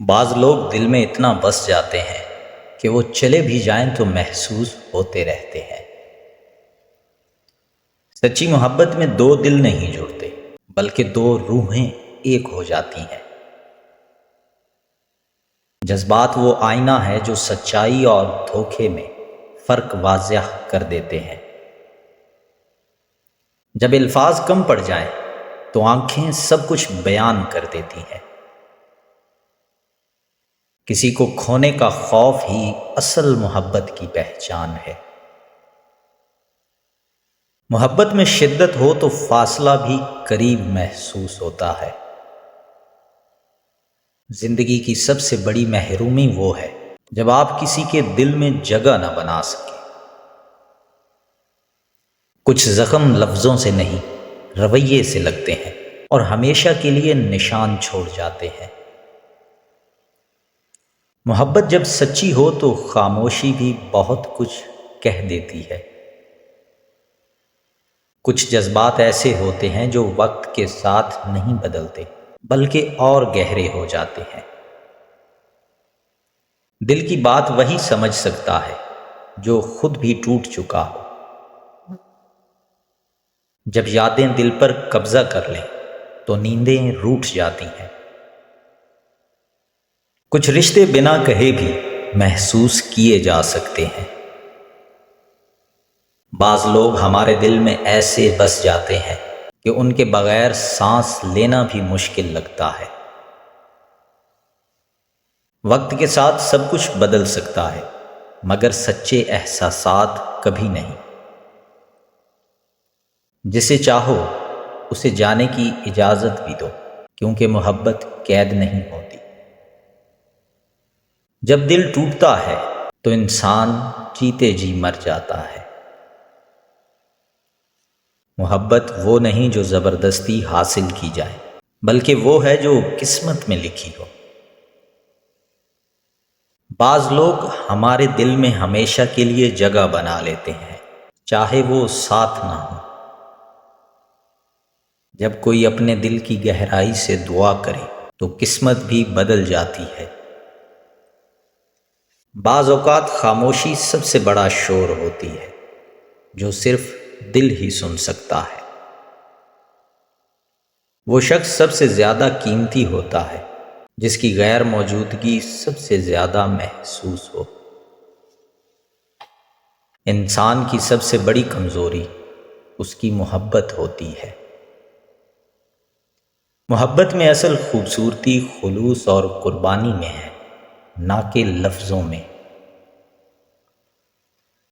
بعض لوگ دل میں اتنا بس جاتے ہیں کہ وہ چلے بھی جائیں تو محسوس ہوتے رہتے ہیں۔ سچی محبت میں دو دل نہیں جڑتے بلکہ دو روحیں ایک ہو جاتی ہیں۔ جذبات وہ آئینہ ہے جو سچائی اور دھوکے میں فرق واضح کر دیتے ہیں۔ جب الفاظ کم پڑ جائیں تو آنکھیں سب کچھ بیان کر دیتی ہیں۔ کسی کو کھونے کا خوف ہی اصل محبت کی پہچان ہے۔ محبت میں شدت ہو تو فاصلہ بھی قریب محسوس ہوتا ہے۔ زندگی کی سب سے بڑی محرومی وہ ہے جب آپ کسی کے دل میں جگہ نہ بنا سکیں۔ کچھ زخم لفظوں سے نہیں رویے سے لگتے ہیں اور ہمیشہ کے لیے نشان چھوڑ جاتے ہیں۔ محبت جب سچی ہو تو خاموشی بھی بہت کچھ کہہ دیتی ہے۔ کچھ جذبات ایسے ہوتے ہیں جو وقت کے ساتھ نہیں بدلتے بلکہ اور گہرے ہو جاتے ہیں۔ دل کی بات وہی سمجھ سکتا ہے جو خود بھی ٹوٹ چکا ہو۔ جب یادیں دل پر قبضہ کر لیں تو نیندیں روٹھ جاتی ہیں۔ کچھ رشتے بنا کہے بھی محسوس کیے جا سکتے ہیں۔ بعض لوگ ہمارے دل میں ایسے بس جاتے ہیں کہ ان کے بغیر سانس لینا بھی مشکل لگتا ہے۔ وقت کے ساتھ سب کچھ بدل سکتا ہے مگر سچے احساسات کبھی نہیں۔ جسے چاہو اسے جانے کی اجازت بھی دو کیونکہ محبت قید نہیں ہوتی۔ جب دل ٹوٹتا ہے تو انسان جیتے جی مر جاتا ہے۔ محبت وہ نہیں جو زبردستی حاصل کی جائے بلکہ وہ ہے جو قسمت میں لکھی ہو۔ بعض لوگ ہمارے دل میں ہمیشہ کے لیے جگہ بنا لیتے ہیں چاہے وہ ساتھ نہ ہو۔ جب کوئی اپنے دل کی گہرائی سے دعا کرے تو قسمت بھی بدل جاتی ہے۔ بعض اوقات خاموشی سب سے بڑا شور ہوتی ہے جو صرف دل ہی سن سکتا ہے۔ وہ شخص سب سے زیادہ قیمتی ہوتا ہے جس کی غیر موجودگی سب سے زیادہ محسوس ہو۔ انسان کی سب سے بڑی کمزوری اس کی محبت ہوتی ہے۔ محبت میں اصل خوبصورتی خلوص اور قربانی میں ہے نہ کہ لفظوں میں۔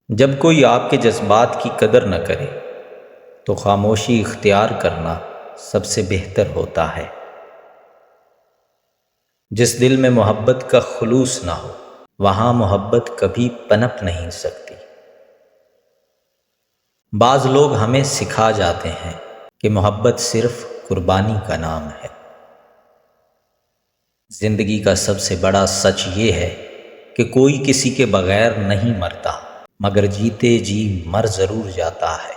جب کوئی آپ کے جذبات کی قدر نہ کرے تو خاموشی اختیار کرنا سب سے بہتر ہوتا ہے۔ جس دل میں محبت کا خلوص نہ ہو وہاں محبت کبھی پنپ نہیں سکتی۔ بعض لوگ ہمیں سکھا جاتے ہیں کہ محبت صرف قربانی کا نام ہے۔ زندگی کا سب سے بڑا سچ یہ ہے کہ کوئی کسی کے بغیر نہیں مرتا مگر جیتے جی مر ضرور جاتا ہے۔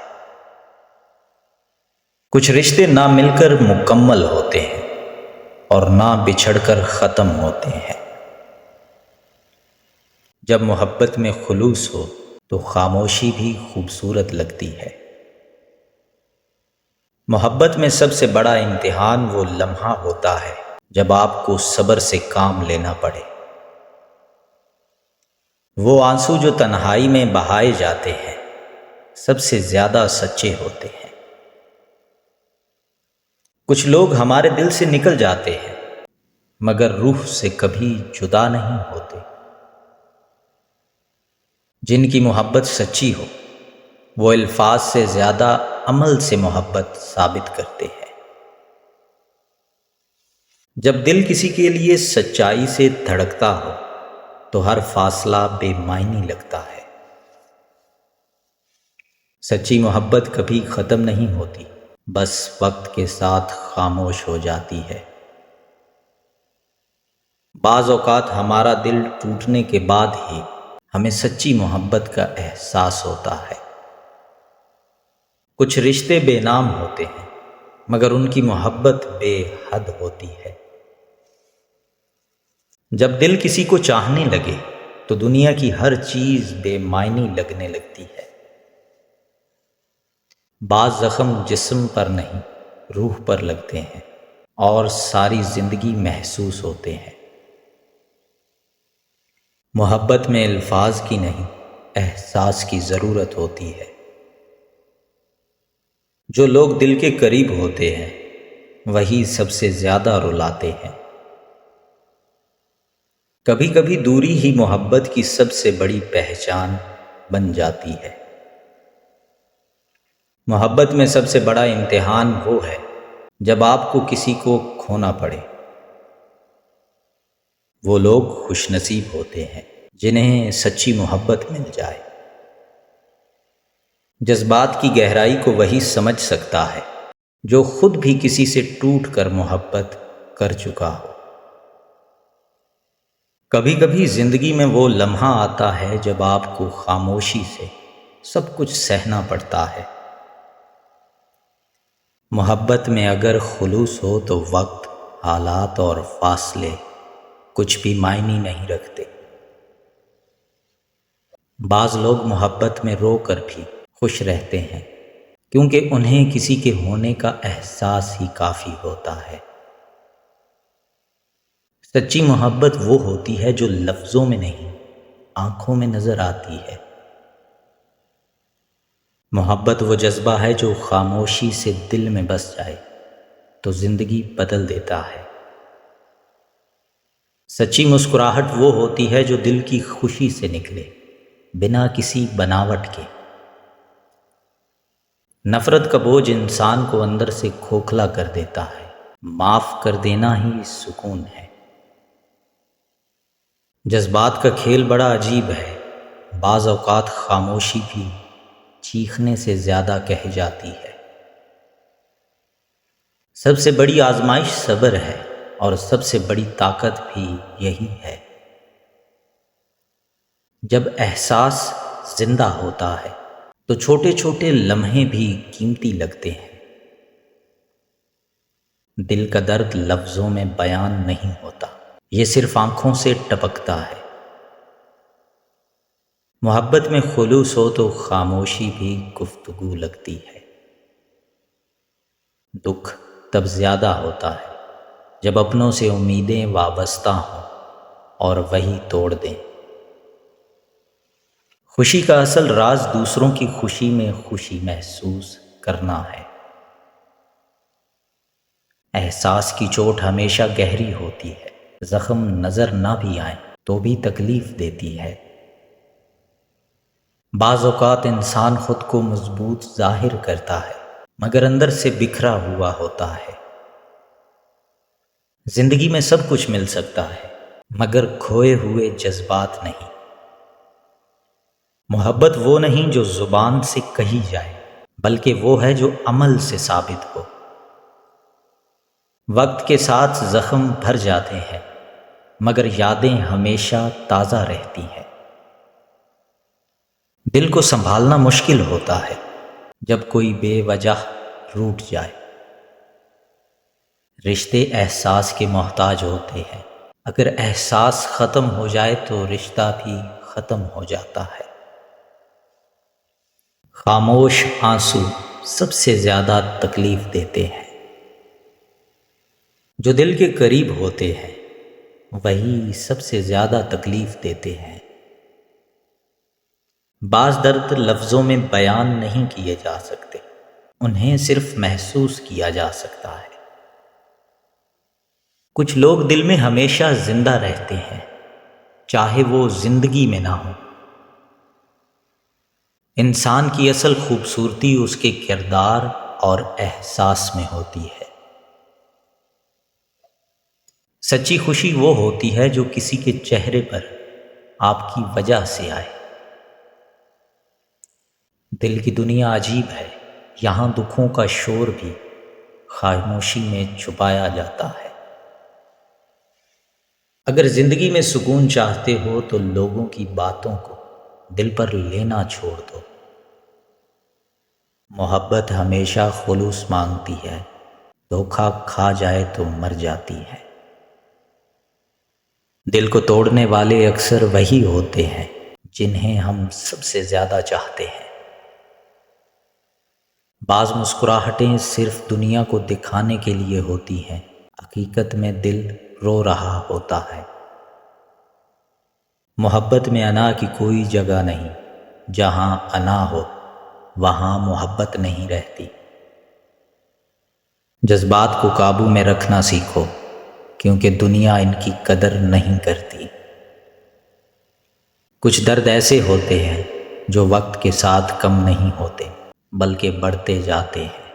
کچھ رشتے نہ مل کر مکمل ہوتے ہیں اور نہ بچھڑ کر ختم ہوتے ہیں۔ جب محبت میں خلوص ہو تو خاموشی بھی خوبصورت لگتی ہے۔ محبت میں سب سے بڑا امتحان وہ لمحہ ہوتا ہے جب آپ کو صبر سے کام لینا پڑے۔ وہ آنسو جو تنہائی میں بہائے جاتے ہیں سب سے زیادہ سچے ہوتے ہیں۔ کچھ لوگ ہمارے دل سے نکل جاتے ہیں مگر روح سے کبھی جدا نہیں ہوتے۔ جن کی محبت سچی ہو وہ الفاظ سے زیادہ عمل سے محبت ثابت کرتے ہیں۔ جب دل کسی کے لیے سچائی سے دھڑکتا ہو تو ہر فاصلہ بے معنی لگتا ہے۔ سچی محبت کبھی ختم نہیں ہوتی بس وقت کے ساتھ خاموش ہو جاتی ہے۔ بعض اوقات ہمارا دل ٹوٹنے کے بعد ہی ہمیں سچی محبت کا احساس ہوتا ہے۔ کچھ رشتے بے نام ہوتے ہیں مگر ان کی محبت بے حد ہوتی ہے۔ جب دل کسی کو چاہنے لگے تو دنیا کی ہر چیز بے معنی لگنے لگتی ہے۔ بعض زخم جسم پر نہیں روح پر لگتے ہیں اور ساری زندگی محسوس ہوتے ہیں۔ محبت میں الفاظ کی نہیں احساس کی ضرورت ہوتی ہے۔ جو لوگ دل کے قریب ہوتے ہیں وہی سب سے زیادہ رلاتے ہیں۔ کبھی کبھی دوری ہی محبت کی سب سے بڑی پہچان بن جاتی ہے۔ محبت میں سب سے بڑا امتحان وہ ہے جب آپ کو کسی کو کھونا پڑے۔ وہ لوگ خوش نصیب ہوتے ہیں جنہیں سچی محبت مل جائے۔ جذبات کی گہرائی کو وہی سمجھ سکتا ہے جو خود بھی کسی سے ٹوٹ کر محبت کر چکا ہو۔ کبھی کبھی زندگی میں وہ لمحہ آتا ہے جب آپ کو خاموشی سے سب کچھ سہنا پڑتا ہے۔ محبت میں اگر خلوص ہو تو وقت، حالات اور فاصلے کچھ بھی معنی نہیں رکھتے۔ بعض لوگ محبت میں رو کر بھی خوش رہتے ہیں کیونکہ انہیں کسی کے ہونے کا احساس ہی کافی ہوتا ہے۔ سچی محبت وہ ہوتی ہے جو لفظوں میں نہیں آنکھوں میں نظر آتی ہے۔ محبت وہ جذبہ ہے جو خاموشی سے دل میں بس جائے تو زندگی بدل دیتا ہے۔ سچی مسکراہٹ وہ ہوتی ہے جو دل کی خوشی سے نکلے بنا کسی بناوٹ کے۔ نفرت کا بوجھ انسان کو اندر سے کھوکھلا کر دیتا ہے۔ معاف کر دینا ہی سکون ہے۔ جذبات کا کھیل بڑا عجیب ہے۔ بعض اوقات خاموشی بھی چیخنے سے زیادہ کہہ جاتی ہے۔ سب سے بڑی آزمائش صبر ہے اور سب سے بڑی طاقت بھی یہی ہے۔ جب احساس زندہ ہوتا ہے تو چھوٹے چھوٹے لمحے بھی قیمتی لگتے ہیں۔ دل کا درد لفظوں میں بیان نہیں ہوتا، یہ صرف آنکھوں سے ٹپکتا ہے۔ محبت میں خلوص ہو تو خاموشی بھی گفتگو لگتی ہے۔ دکھ تب زیادہ ہوتا ہے جب اپنوں سے امیدیں وابستہ ہوں اور وہی توڑ دیں۔ خوشی کا اصل راز دوسروں کی خوشی میں خوشی محسوس کرنا ہے۔ احساس کی چوٹ ہمیشہ گہری ہوتی ہے۔ زخم نظر نہ بھی آئیں تو بھی تکلیف دیتی ہے۔ بعض اوقات انسان خود کو مضبوط ظاہر کرتا ہے مگر اندر سے بکھرا ہوا ہوتا ہے۔ زندگی میں سب کچھ مل سکتا ہے مگر کھوئے ہوئے جذبات نہیں۔ محبت وہ نہیں جو زبان سے کہی جائے بلکہ وہ ہے جو عمل سے ثابت ہو۔ وقت کے ساتھ زخم بھر جاتے ہیں مگر یادیں ہمیشہ تازہ رہتی ہیں۔ دل کو سنبھالنا مشکل ہوتا ہے جب کوئی بے وجہ روٹ جائے۔ رشتے احساس کے محتاج ہوتے ہیں، اگر احساس ختم ہو جائے تو رشتہ بھی ختم ہو جاتا ہے۔ خاموش آنسو سب سے زیادہ تکلیف دیتے ہیں۔ جو دل کے قریب ہوتے ہیں وہی سب سے زیادہ تکلیف دیتے ہیں۔ بعض درد لفظوں میں بیان نہیں کیے جا سکتے، انہیں صرف محسوس کیا جا سکتا ہے۔ کچھ لوگ دل میں ہمیشہ زندہ رہتے ہیں چاہے وہ زندگی میں نہ ہو۔ انسان کی اصل خوبصورتی اس کے کردار اور احساس میں ہوتی ہے۔ سچی خوشی وہ ہوتی ہے جو کسی کے چہرے پر آپ کی وجہ سے آئے۔ دل کی دنیا عجیب ہے، یہاں دکھوں کا شور بھی خاموشی میں چھپایا جاتا ہے۔ اگر زندگی میں سکون چاہتے ہو تو لوگوں کی باتوں کو دل پر لینا چھوڑ دو۔ محبت ہمیشہ خلوص مانگتی ہے، دھوکہ کھا جائے تو مر جاتی ہے۔ دل کو توڑنے والے اکثر وہی ہوتے ہیں جنہیں ہم سب سے زیادہ چاہتے ہیں۔ بعض مسکراہٹیں صرف دنیا کو دکھانے کے لیے ہوتی ہیں، حقیقت میں دل رو رہا ہوتا ہے۔ محبت میں انا کی کوئی جگہ نہیں، جہاں انا ہو وہاں محبت نہیں رہتی۔ جذبات کو قابو میں رکھنا سیکھو، کیونکہ دنیا ان کی قدر نہیں کرتی۔ کچھ درد ایسے ہوتے ہیں جو وقت کے ساتھ کم نہیں ہوتے بلکہ بڑھتے جاتے ہیں۔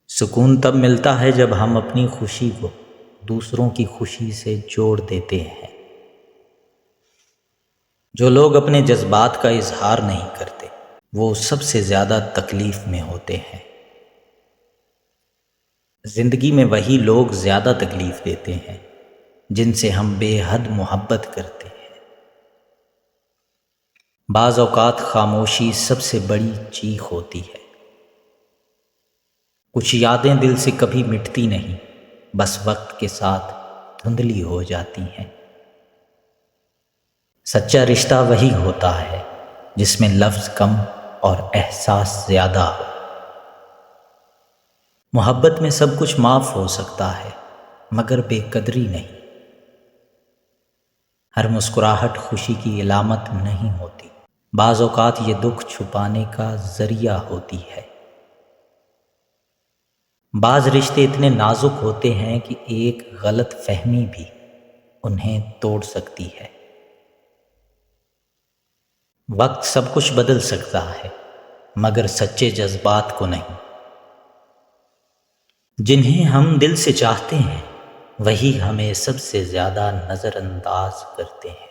سکون تب ملتا ہے جب ہم اپنی خوشی کو دوسروں کی خوشی سے جوڑ دیتے ہیں۔ جو لوگ اپنے جذبات کا اظہار نہیں کرتے وہ سب سے زیادہ تکلیف میں ہوتے ہیں۔ زندگی میں وہی لوگ زیادہ تکلیف دیتے ہیں جن سے ہم بے حد محبت کرتے ہیں۔ بعض اوقات خاموشی سب سے بڑی چیخ ہوتی ہے۔ کچھ یادیں دل سے کبھی مٹتی نہیں، بس وقت کے ساتھ دھندلی ہو جاتی ہیں۔ سچا رشتہ وہی ہوتا ہے جس میں لفظ کم اور احساس زیادہ ہو۔ محبت میں سب کچھ معاف ہو سکتا ہے مگر بے قدری نہیں۔ ہر مسکراہٹ خوشی کی علامت نہیں ہوتی، بعض اوقات یہ دکھ چھپانے کا ذریعہ ہوتی ہے۔ بعض رشتے اتنے نازک ہوتے ہیں کہ ایک غلط فہمی بھی انہیں توڑ سکتی ہے۔ وقت سب کچھ بدل سکتا ہے مگر سچے جذبات کو نہیں۔ جنہیں ہم دل سے چاہتے ہیں وہی ہمیں سب سے زیادہ نظر انداز کرتے ہیں۔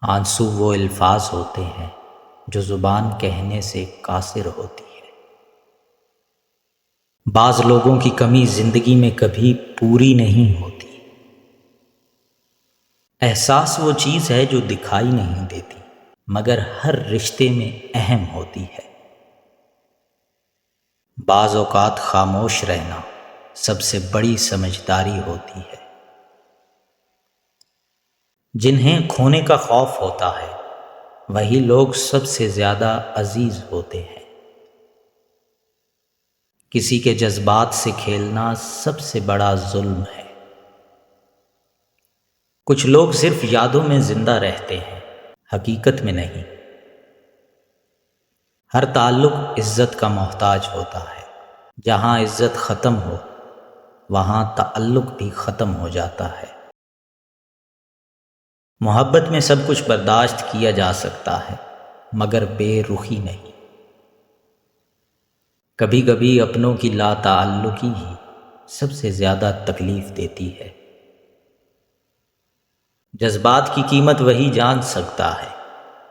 آنسو وہ الفاظ ہوتے ہیں جو زبان کہنے سے قاصر ہوتی ہے۔ بعض لوگوں کی کمی زندگی میں کبھی پوری نہیں ہوتی۔ احساس وہ چیز ہے جو دکھائی نہیں دیتی مگر ہر رشتے میں اہم ہوتی ہے۔ بعض اوقات خاموش رہنا سب سے بڑی سمجھداری ہوتی ہے۔ جنہیں کھونے کا خوف ہوتا ہے وہی لوگ سب سے زیادہ عزیز ہوتے ہیں۔ کسی کے جذبات سے کھیلنا سب سے بڑا ظلم ہے۔ کچھ لوگ صرف یادوں میں زندہ رہتے ہیں، حقیقت میں نہیں۔ ہر تعلق عزت کا محتاج ہوتا ہے، جہاں عزت ختم ہو وہاں تعلق بھی ختم ہو جاتا ہے۔ محبت میں سب کچھ برداشت کیا جا سکتا ہے مگر بے رخی نہیں۔ کبھی کبھی اپنوں کی لا تعلقی ہی سب سے زیادہ تکلیف دیتی ہے۔ جذبات کی قیمت وہی جان سکتا ہے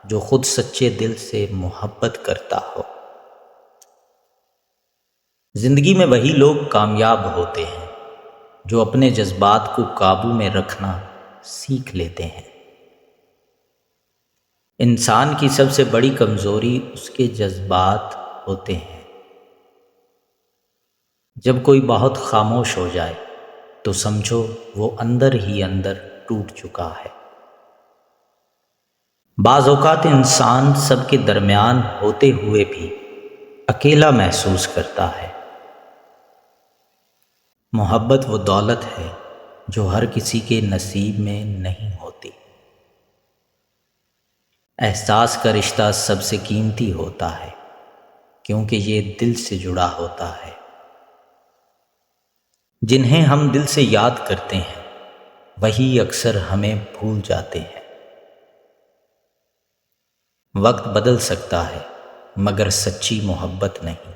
جو خود سچے دل سے محبت کرتا ہو۔ زندگی میں وہی لوگ کامیاب ہوتے ہیں جو اپنے جذبات کو قابو میں رکھنا سیکھ لیتے ہیں۔ انسان کی سب سے بڑی کمزوری اس کے جذبات ہوتے ہیں۔ جب کوئی بہت خاموش ہو جائے تو سمجھو وہ اندر ہی اندر ٹوٹ چکا ہے۔ بعض اوقات انسان سب کے درمیان ہوتے ہوئے بھی اکیلا محسوس کرتا ہے۔ محبت وہ دولت ہے جو ہر کسی کے نصیب میں نہیں ہوتی۔ احساس کا رشتہ سب سے قیمتی ہوتا ہے کیونکہ یہ دل سے جڑا ہوتا ہے۔ جنہیں ہم دل سے یاد کرتے ہیں وہی اکثر ہمیں بھول جاتے ہیں۔ وقت بدل سکتا ہے مگر سچی محبت نہیں۔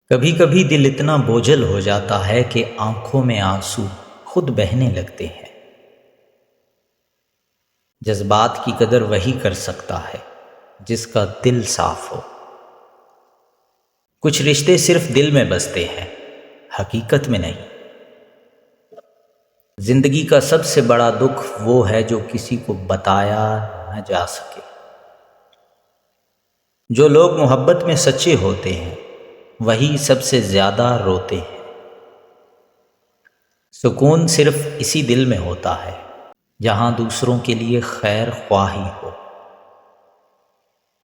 کبھی کبھی دل اتنا بوجھل ہو جاتا ہے کہ آنکھوں میں آنسو خود بہنے لگتے ہیں۔ جذبات کی قدر وہی کر سکتا ہے جس کا دل صاف ہو۔ کچھ رشتے صرف دل میں بستے ہیں، حقیقت میں نہیں۔ زندگی کا سب سے بڑا دکھ وہ ہے جو کسی کو بتایا نہ جا سکے۔ جو لوگ محبت میں سچے ہوتے ہیں وہی سب سے زیادہ روتے ہیں۔ سکون صرف اسی دل میں ہوتا ہے جہاں دوسروں کے لیے خیر خواہی ہو۔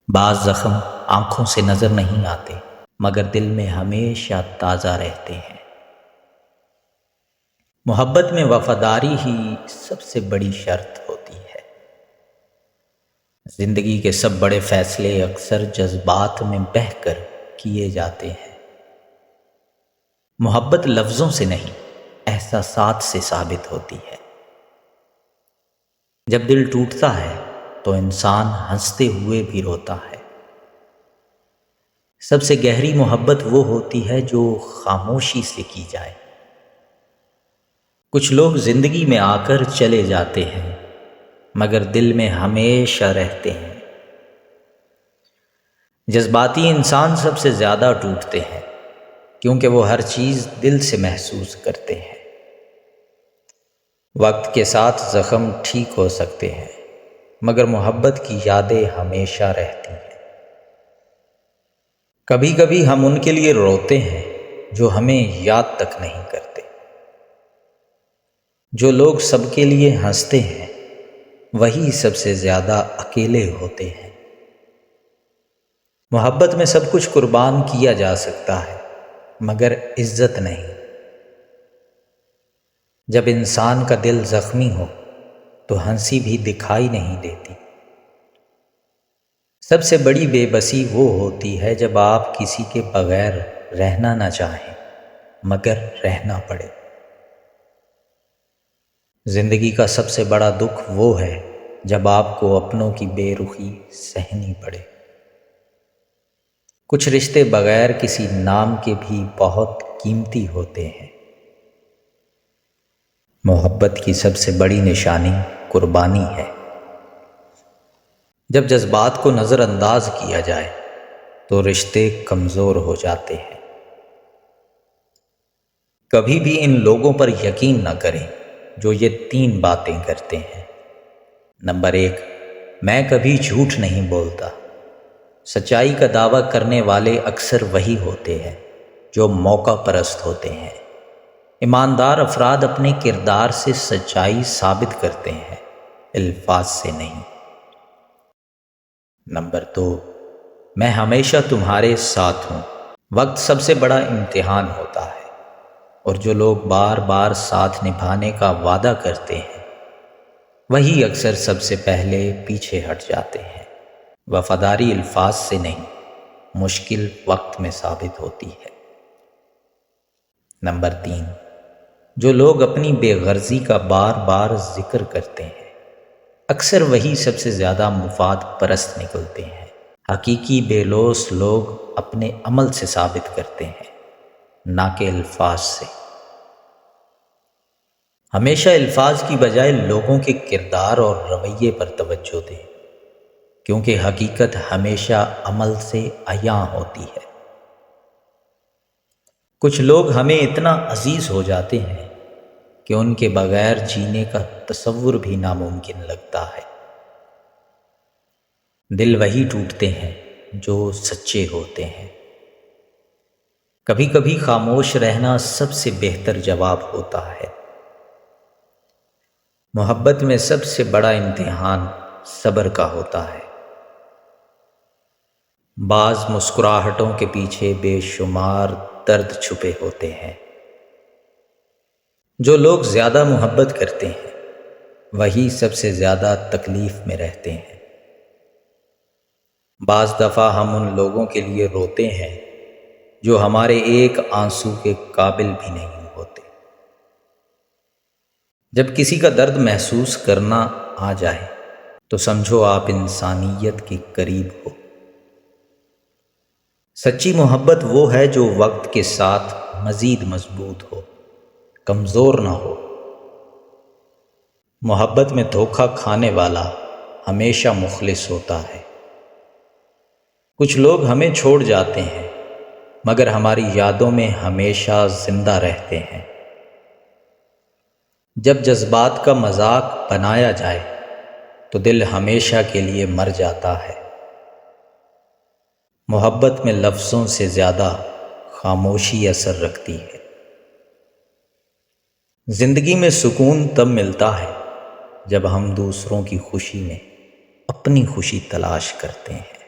بعض زخم آنکھوں سے نظر نہیں آتے مگر دل میں ہمیشہ تازہ رہتے ہیں۔ محبت میں وفاداری ہی سب سے بڑی شرط ہوتی ہے۔ زندگی کے سب بڑے فیصلے اکثر جذبات میں بہہ کر کیے جاتے ہیں۔ محبت لفظوں سے نہیں، احساسات سے ثابت ہوتی ہے۔ جب دل ٹوٹتا ہے تو انسان ہنستے ہوئے بھی روتا ہے۔ سب سے گہری محبت وہ ہوتی ہے جو خاموشی سے کی جائے۔ کچھ لوگ زندگی میں آ کر چلے جاتے ہیں مگر دل میں ہمیشہ رہتے ہیں۔ جذباتی انسان سب سے زیادہ ٹوٹتے ہیں کیونکہ وہ ہر چیز دل سے محسوس کرتے ہیں۔ وقت کے ساتھ زخم ٹھیک ہو سکتے ہیں مگر محبت کی یادیں ہمیشہ رہتی ہیں۔ کبھی کبھی ہم ان کے لیے روتے ہیں جو ہمیں یاد تک نہیں کرتے۔ جو لوگ سب کے لیے ہنستے ہیں وہی سب سے زیادہ اکیلے ہوتے ہیں۔ محبت میں سب کچھ قربان کیا جا سکتا ہے مگر عزت نہیں۔ جب انسان کا دل زخمی ہو تو ہنسی بھی دکھائی نہیں دیتی۔ سب سے بڑی بے بسی وہ ہوتی ہے جب آپ کسی کے بغیر رہنا نہ چاہیں مگر رہنا پڑے۔ زندگی کا سب سے بڑا دکھ وہ ہے جب آپ کو اپنوں کی بے رخی سہنی پڑے۔ کچھ رشتے بغیر کسی نام کے بھی بہت قیمتی ہوتے ہیں۔ محبت کی سب سے بڑی نشانی قربانی ہے۔ جب جذبات کو نظر انداز کیا جائے تو رشتے کمزور ہو جاتے ہیں۔ کبھی بھی ان لوگوں پر یقین نہ کریں جو یہ 3 باتیں کرتے ہیں۔ نمبر 1، میں کبھی جھوٹ نہیں بولتا۔ سچائی کا دعویٰ کرنے والے اکثر وہی ہوتے ہیں جو موقع پرست ہوتے ہیں۔ ایماندار افراد اپنے کردار سے سچائی ثابت کرتے ہیں، الفاظ سے نہیں۔ نمبر 2، میں ہمیشہ تمہارے ساتھ ہوں۔ وقت سب سے بڑا امتحان ہوتا ہے اور جو لوگ بار بار ساتھ نبھانے کا وعدہ کرتے ہیں وہی اکثر سب سے پہلے پیچھے ہٹ جاتے ہیں۔ وفاداری الفاظ سے نہیں، مشکل وقت میں ثابت ہوتی ہے۔ نمبر 3، جو لوگ اپنی بے غرضی کا بار بار ذکر کرتے ہیں اکثر وہی سب سے زیادہ مفاد پرست نکلتے ہیں۔ حقیقی بے لوث لوگ اپنے عمل سے ثابت کرتے ہیں، نہ کہ الفاظ سے۔ ہمیشہ الفاظ کی بجائے لوگوں کے کردار اور رویے پر توجہ دیں کیونکہ حقیقت ہمیشہ عمل سے عیاں ہوتی ہے۔ کچھ لوگ ہمیں اتنا عزیز ہو جاتے ہیں کہ ان کے بغیر جینے کا تصور بھی ناممکن لگتا ہے۔ دل وہی ٹوٹتے ہیں جو سچے ہوتے ہیں۔ کبھی کبھی خاموش رہنا سب سے بہتر جواب ہوتا ہے۔ محبت میں سب سے بڑا امتحان صبر کا ہوتا ہے۔ بعض مسکراہٹوں کے پیچھے بے شمار درد چھپے ہوتے ہیں۔ جو لوگ زیادہ محبت کرتے ہیں وہی سب سے زیادہ تکلیف میں رہتے ہیں۔ بعض دفعہ ہم ان لوگوں کے لیے روتے ہیں جو ہمارے ایک آنسو کے قابل بھی نہیں ہوتے۔ جب کسی کا درد محسوس کرنا آ جائے تو سمجھو آپ انسانیت کے قریب ہو۔ سچی محبت وہ ہے جو وقت کے ساتھ مزید مضبوط ہو، کمزور نہ ہو۔ محبت میں دھوکہ کھانے والا ہمیشہ مخلص ہوتا ہے۔ کچھ لوگ ہمیں چھوڑ جاتے ہیں مگر ہماری یادوں میں ہمیشہ زندہ رہتے ہیں۔ جب جذبات کا مذاق بنایا جائے تو دل ہمیشہ کے لیے مر جاتا ہے۔ محبت میں لفظوں سے زیادہ خاموشی اثر رکھتی ہے۔ زندگی میں سکون تب ملتا ہے جب ہم دوسروں کی خوشی میں اپنی خوشی تلاش کرتے ہیں۔